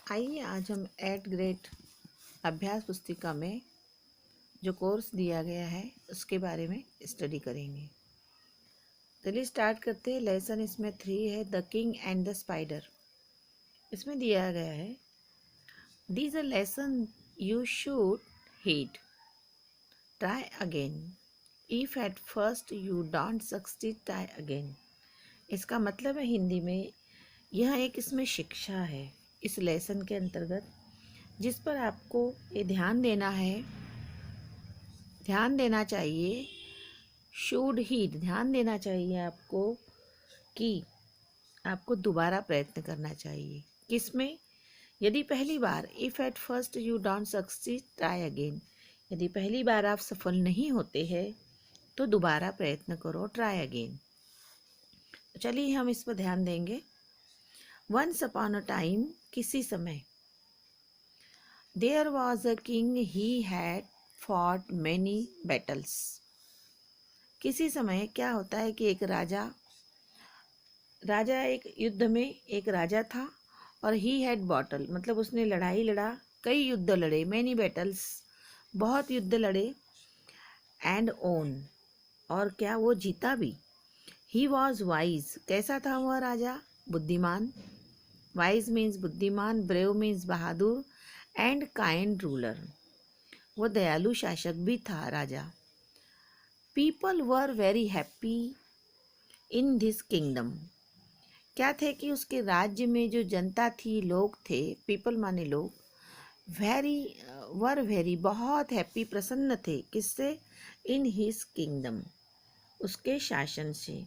आइए आज हम 8th ग्रेड अभ्यास पुस्तिका में जो कोर्स दिया गया है उसके बारे में स्टडी करेंगे। चलिए स्टार्ट करते हैं। लेसन इसमें 3 है, the king and the spider. इसमें दिया गया है these a lesson you should heed, try again, if at first you don't succeed try again. इसका मतलब है हिंदी में, यह एक इसमें शिक्षा है इस लेसन के अंतर्गत, जिस पर आपको ये ध्यान देना चाहिए। शुड हीड, ध्यान देना चाहिए आपको कि आपको दोबारा प्रयत्न करना चाहिए। किसमें? यदि पहली बार, if at first you don't succeed try again, यदि पहली बार आप सफल नहीं होते हैं तो दोबारा प्रयत्न करो, ट्राई अगेन। चलिए हम इस पर ध्यान देंगे। वंस अपॉन अ टाइम, किसी समय, there was a king he had fought many battles. किसी समय क्या होता है कि एक राजा एक युद्ध में एक राजा था, और ही हैड बॉटल मतलब उसने लड़ाई लड़ा, कई युद्ध लड़े, मैनी बैटल्स, बहुत युद्ध लड़े, एंड ओन, और क्या वो जीता भी। ही वॉज वाइज, कैसा था वह राजा? बुद्धिमान। वाइज मीन्स बुद्धिमान, ब्रेव मीन्स बहादुर, एंड काइंड रूलर, वो दयालु शासक भी था राजा। People were very happy in this kingdom. क्या थे कि उसके राज्य में जो जनता थी, लोग थे, पीपल माने लोग, वेरी बहुत हैप्पी, प्रसन्न थे। किससे? इन हिज किंगडम, उसके शासन से,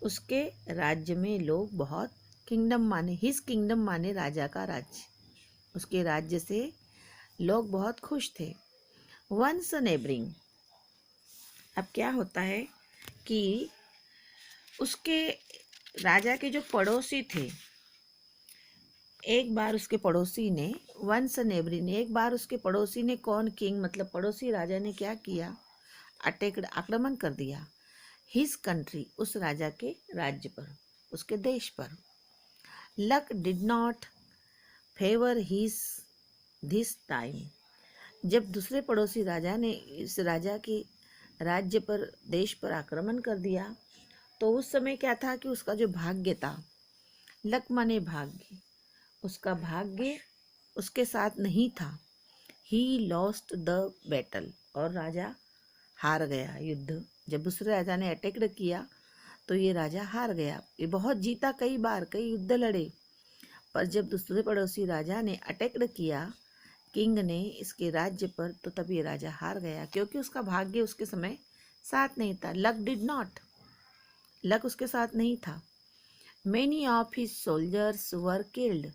उसके राज्य में लोग बहुत, किंगडम माने हिज किंगडम माने राजा का राज्य, उसके राज्य से लोग बहुत खुश थे। वंस नेबरिंग, अब क्या होता है कि उसके राजा के जो पड़ोसी थे, एक बार उसके पड़ोसी ने, वंस नेबरी ने, एक बार उसके पड़ोसी ने, कौन? किंग मतलब पड़ोसी राजा ने क्या किया? अटैक्ड, आक्रमण कर दिया, हिज कंट्री, उस राजा के राज्य पर, उसके देश पर। Luck did not favour his this time, जब दूसरे पड़ोसी राजा ने इस राजा के राज्य पर, देश पर आक्रमण कर दिया, तो उस समय क्या था कि उसका जो भाग्य था, लक माने भाग्य, उसका भाग्य उसके साथ नहीं था। ही लॉस्ट द बैटल, और राजा हार गया युद्ध। जब दूसरे राजा ने अटैक किया तो ये राजा हार गया। ये बहुत जीता, कई बार कई युद्ध लड़े, पर जब दूसरे पड़ोसी राजा ने अटैक किया, किंग ने, इसके राज्य पर, तो तब ये राजा हार गया, क्योंकि उसका भाग्य उसके समय साथ नहीं था। लक डिड नॉट, लक उसके साथ नहीं था। Many of his soldiers were killed,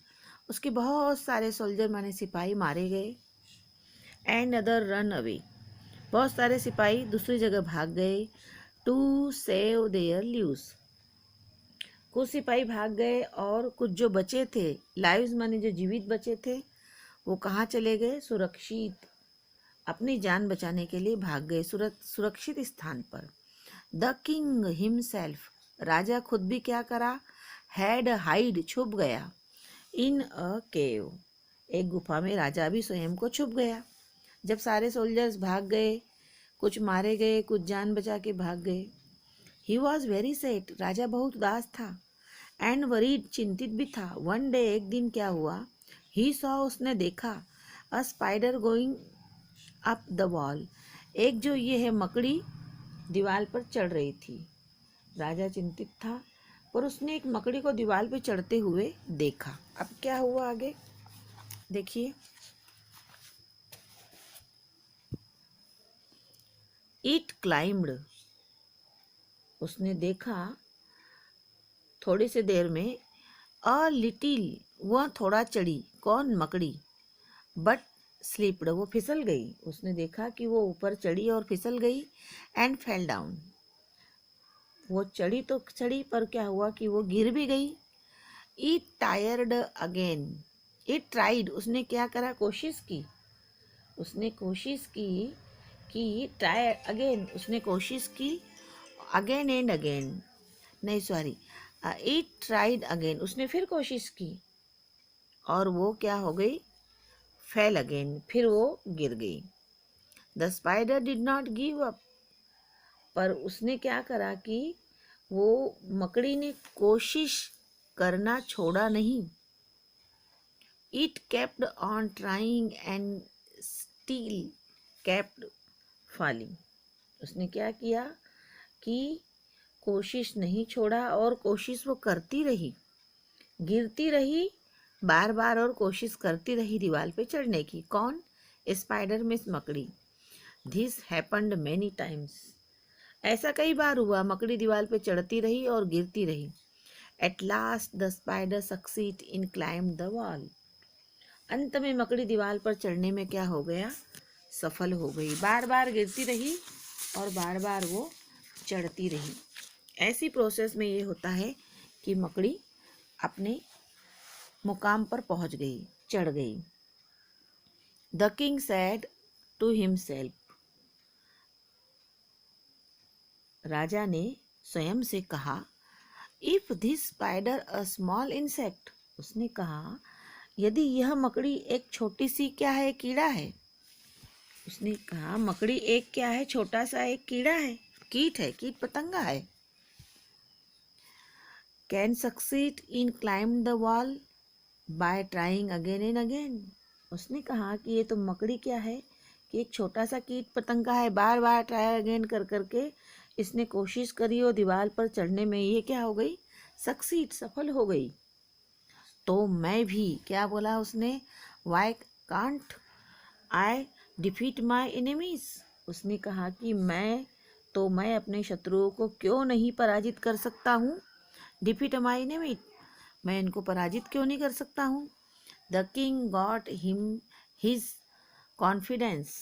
उसके बहुत सारे सोल्जर माने सिपाही मारे गए। एंड अदर रन अवे, बहुत सारे सिपाही दूसरी जगह भाग गए। टू सेव देयर लिव्स, कुछ सिपाही भाग गए, और कुछ जो बचे थे, लाइव्स माने जो जीवित बचे थे, वो कहाँ चले गए? सुरक्षित, अपनी जान बचाने के लिए भाग गए सुरक्षित स्थान पर। द किंग हिमसेल्फ, राजा खुद भी क्या करा? हैड हाइड, छुप गया। इन अ केव, एक गुफा में राजा भी स्वयं को छुप गया। जब सारे सोल्जर्स भाग गए, कुछ मारे गए, कुछ जान बचा के भाग गए। ही वॉज वेरी सैड, राजा बहुत उदास था। एंड वरीड, चिंतित भी था। वन डे, एक दिन क्या हुआ? ही सॉ, उसने देखा, a spider going up the wall, एक जो ये है मकड़ी दीवार पर चढ़ रही थी। राजा चिंतित था, पर उसने एक मकड़ी को दीवार पर चढ़ते हुए देखा। अब क्या हुआ आगे देखिए। इट क्लाइम्ड, उसने देखा थोड़ी सी देर में, अ लिटिल, वह थोड़ा चढ़ी, कौन? मकड़ी। बट स्लिप्ड, वो फिसल गई। उसने देखा कि वो ऊपर चढ़ी और फिसल गई। एंड फेल डाउन, वो चढ़ी तो चढ़ी, पर क्या हुआ कि वो गिर भी गई। It tired again, it tried, उसने क्या करा? कोशिश की, उसने कोशिश की कि ट्राई अगेन, उसने कोशिश की, अगेन एंड अगेन, नहीं सॉरी, इट ट्राइड अगेन, उसने फिर कोशिश की। और वो क्या हो गई, फेल अगेन, फिर वो गिर गई। The spider did not give up, पर उसने क्या करा कि वो मकड़ी ने कोशिश करना छोड़ा नहीं। It kept on trying and still kept falling. उसने क्या किया कि कोशिश नहीं छोड़ा और कोशिश वो करती रही, गिरती रही बार बार और कोशिश करती रही दीवार पे चढ़ने की। कौन? स्पाइडर मिस मकड़ी। दिस हैपन्ड मेनी टाइम्स, ऐसा कई बार हुआ। मकड़ी दीवार पे चढ़ती रही और गिरती रही। At last the spider succeed in climb the wall, अंत में मकड़ी दीवार पर चढ़ने में क्या हो गया, सफल हो गई। बार बार गिरती रही और बार बार वो चढ़ती रही। ऐसी प्रोसेस में ये होता है कि मकड़ी अपने मुकाम पर पहुंच गई, चढ़ गई। The king said to himself, राजा ने स्वयं से कहा, if this spider a small insect, उसने कहा यदि यह मकड़ी एक छोटी सी क्या है, कीड़ा है। उसने कहा मकड़ी एक क्या है, छोटा सा एक कीड़ा है, कीट है, कीट पतंगा है। Can succeed in climb the wall bye trying again and again. उसने कहा कि ये तो मकड़ी क्या है कि एक छोटा सा कीट पतंगा है, बार बार ट्राई अगेन कर करके इसने कोशिश करी और दीवार पर चढ़ने में ये क्या हो गई, सक्सीड, सफल हो गई। तो मैं भी, क्या बोला उसने, why can't I defeat my enemies. उसने कहा कि मैं अपने शत्रुओं को क्यों नहीं पराजित कर सकता हूँ। डिफीट माई एनिमी, मैं इनको पराजित क्यों नहीं कर सकता हूँ। The king got him his confidence,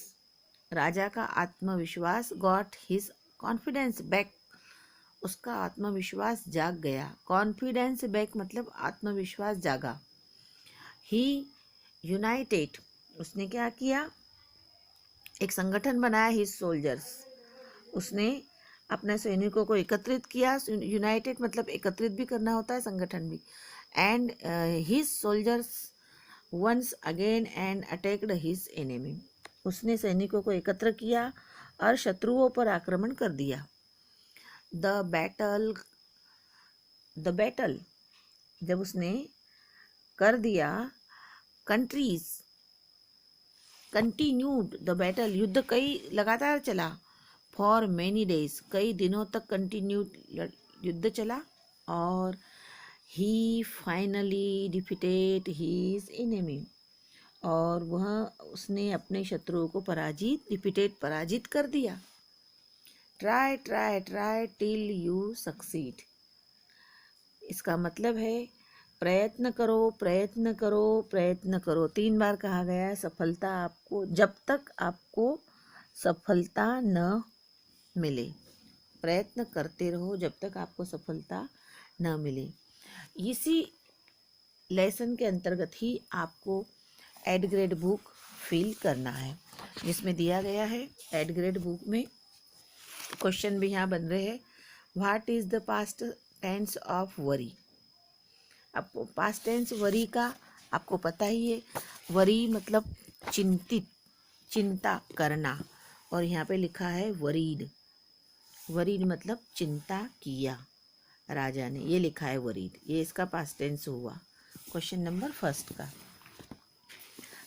राजा का आत्मविश्वास, गॉट हिज कॉन्फिडेंस बैक, उसका आत्मविश्वास जाग गया। कॉन्फिडेंस बैक मतलब आत्मविश्वास जागा। ही यूनाइटेड, उसने क्या किया, एक संगठन बनाया, हिज सोल्जर्स, उसने अपने सैनिकों को एकत्रित किया। यूनाइटेड मतलब एकत्रित भी करना होता है, संगठन भी। And his soldiers once again and attacked his enemy, उसने सैनिकों को एकत्र किया और शत्रुओं पर आक्रमण कर दिया। द बैटल जब उसने कर दिया, कंट्रीज कंटिन्यूड द बैटल, युद्ध कई लगातार चला। फॉर मैनी डेज, कई दिनों तक कंटिन्यूड युद्ध चला। और ही फाइनली डिफीटेड हिज एनिमी, और वह उसने अपने शत्रुओं को पराजित कर दिया। Try try try till you succeed, इसका मतलब है प्रयत्न करो प्रयत्न करो प्रयत्न करो, 3 बार कहा गया है। सफलता आपको, जब तक आपको सफलता न मिले, प्रयत्न करते रहो जब तक आपको सफलता न मिले। इसी लेसन के अंतर्गत ही आपको एड ग्रेड बुक फिल करना है, जिसमें दिया गया है एड ग्रेड बुक में क्वेश्चन भी यहाँ बन रहे हैं। What is the past tense of worry. अब पास्ट टेंस वरी का आपको पता ही है, वरी मतलब चिंतित, चिंता करना, और यहाँ पे लिखा है वरीड। वरीड मतलब चिंता किया राजा ने, ये लिखा है वरीड, ये इसका पास्ट टेंस हुआ क्वेश्चन नंबर फर्स्ट का।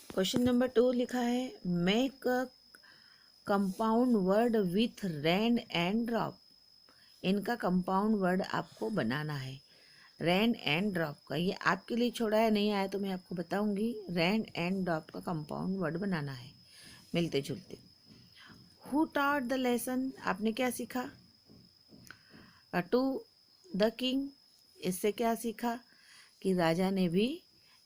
क्वेश्चन नंबर 2 लिखा है make a compound word with rain and drop. इनका कंपाउंड वर्ड आपको बनाना है। रेन एंड ड्रॉप का, ये आपके लिए छोड़ा है, नहीं आया तो मैं आपको बताऊंगी। रेन एंड ड्रॉप का कंपाउंड वर्ड बनाना है, मिलते जुलते। हु टॉट द लेसन, आपने क्या सीखा। टू द किंग, इससे क्या सीखा कि राजा ने भी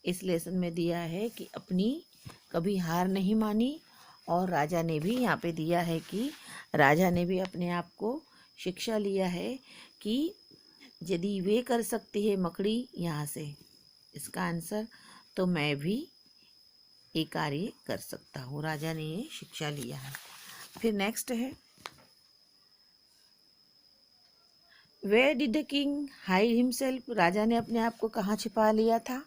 इस लेसन में दिया है कि अपनी कभी हार नहीं मानी, और राजा ने भी यहाँ पे दिया है कि राजा ने भी अपने आप को शिक्षा लिया है कि यदि वे कर सकती है मकड़ी यहाँ से, इसका आंसर, तो मैं भी ये कार्य कर सकता हूँ। राजा ने ये शिक्षा लिया है। फिर नेक्स्ट है where did the king hide himself, राजा ने अपने आप को कहाँ छिपा लिया था।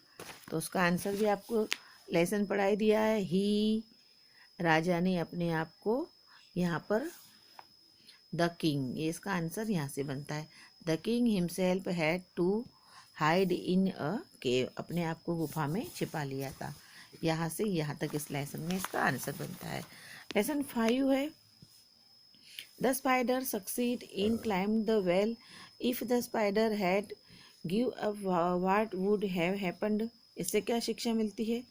तो उसका आंसर भी आपको लेसन पढ़ाई दिया है। ही, राजा ने अपने आप को यहाँ पर द किंग, ये इसका आंसर यहाँ से बनता है। The king himself had to hide in a cave, अपने आप को गुफा में छिपा लिया था। यहाँ से यहाँ तक इस लेसन में इसका आंसर बनता है। लेसन 5 है, the spider succeed in climb the well, if the spider had give up what would have happened. इससे क्या शिक्षा मिलती है?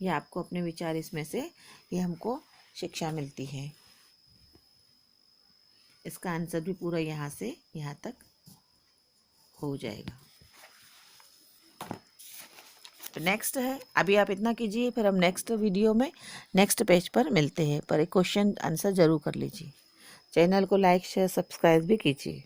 ये आपको अपने विचार इसमें से ये हमको शिक्षा मिलती है। इसका आंसर भी पूरा यहाँ से यहाँ तक हो जाएगा। नेक्स्ट है, अभी आप इतना कीजिए, फिर हम नेक्स्ट वीडियो में नेक्स्ट पेज पर मिलते हैं। पर एक क्वेश्चन आंसर जरूर कर लीजिए। चैनल को लाइक शेयर सब्सक्राइब भी कीजिए।